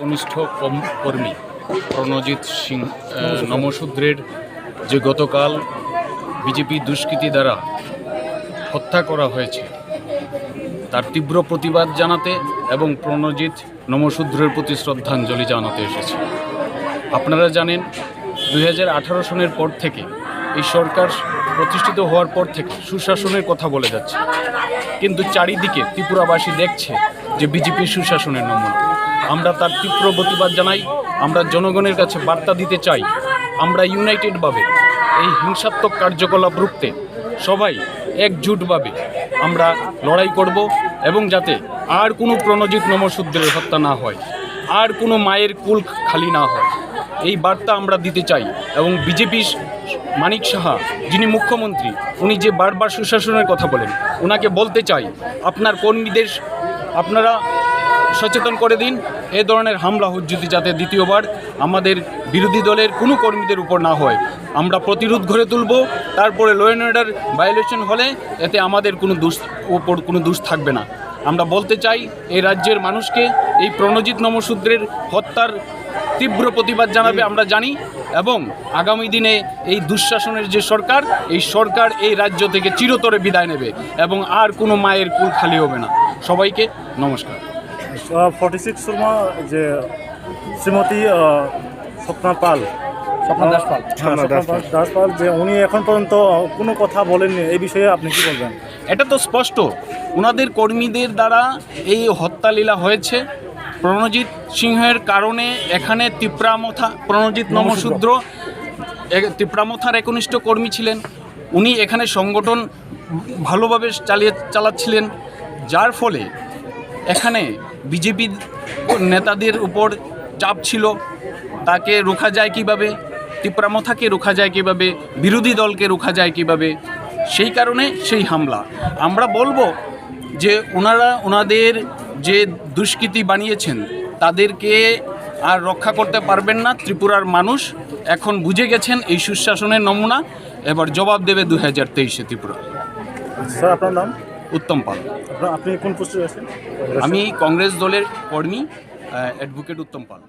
কনিষ্ঠ কর্মী প্রণজিৎ সিং নমশূদ্রের যে গতকাল বিজেপি দুষ্কৃতী দ্বারা হত্যা করা হয়েছে তার তীব্র প্রতিবাদ জানাতে এবং প্রণজিৎ নমশূদ্রের প্রতি শ্রদ্ধাঞ্জলি জানাতে এসেছে। আপনারা জানেন 2018 সনের পর থেকে এই সরকার প্রতিষ্ঠিত হওয়ার পর থেকে সুশাসনের কথা বলে যাচ্ছে, কিন্তু চারিদিকে ত্রিপুরাবাসী দেখছে যে বিজেপির সুশাসনের নমুনা। আমরা তার তীব্র প্রতিবাদ জানাই। আমরা জনগণের কাছে বার্তা দিতে চাই, আমরা ইউনাইটেডভাবে এই হিংসাত্মক কার্যকলাপ রুখতে সবাই একজুটভাবে আমরা লড়াই করব এবং যাতে আর কোনো প্রণজিৎ নমশূদ্রের হত্যা না হয়, আর কোনো মায়ের কুল খালি না হয়, এই বার্তা আমরা দিতে চাই। এবং বিজেপির মানিক সাহা যিনি মুখ্যমন্ত্রী, উনি যে বারবার সুশাসনের কথা বলেন, ওনাকে বলতে চাই আপনার কর্মীদের আপনারা সচেতন করে দিন এ ধরনের হামলা হুজ্জুতি যাতে দ্বিতীয়বার আমাদের বিরোধী দলের কোনো কর্মীদের উপর না হয়। আমরা প্রতিরোধ গড়ে তুলব, তারপরে ল অ্যান্ড অর্ডার ভায়োলেশন হলে এতে আমাদের কোনো দোষ থাকবে না। আমরা বলতে চাই এই রাজ্যের মানুষকে এই প্রণজিৎ নমশূদ্রের হত্যার তীব্র প্রতিবাদ জানাবে আমরা জানি, এবং আগামী দিনে এই দুঃশাসনের যে সরকার, এই সরকার এই রাজ্য থেকে চিরতরে বিদায় নেবে এবং আর কোনো মায়ের কুল খালি হবে না। সবাইকে নমস্কার। 46 সুরমা যে শ্রীমতী স্বপ্না দাসপাল যে উনি এখন পর্যন্ত কোনো কথা বলেননি, এই বিষয়ে আপনি কি বলবেন? এটা তো স্পষ্ট, ওনাদের কর্মীদের দ্বারা এই হত্যালীলা হয়েছে। প্রণজিৎ সিংহের কারণে এখানে প্রণজিৎ নমশূদ্র তিপ্রামথার একনিষ্ঠ কর্মী ছিলেন। উনি এখানে সংগঠন ভালোভাবে চালাচ্ছিলেন, যার ফলে এখানে বিজেপি নেতাদের উপর চাপ ছিল। তাকে রোখা যায় কিভাবে, তিপ্রামথাকে রোখা যায় কিভাবে, বিরোধী দলকে রোখা যায় কিভাবে, সেই কারণে সেই হামলা। আমরা বলবো যে ওনাদের যে দুষ্কৃতী বানিয়েছেন তাদেরকে আর রক্ষা করতে পারবেন না। ত্রিপুরার মানুষ এখন বুঝে গেছেন এই সুশাসনের নমুনা, এবার জবাব দেবে 2023-এ ত্রিপুরা। স্যার, আপনার নাম? উত্তম পাল। আপনি কোন পোস্টে আছেন? আমি কংগ্রেস দলের কর্মী, অ্যাডভোকেট উত্তম পাল।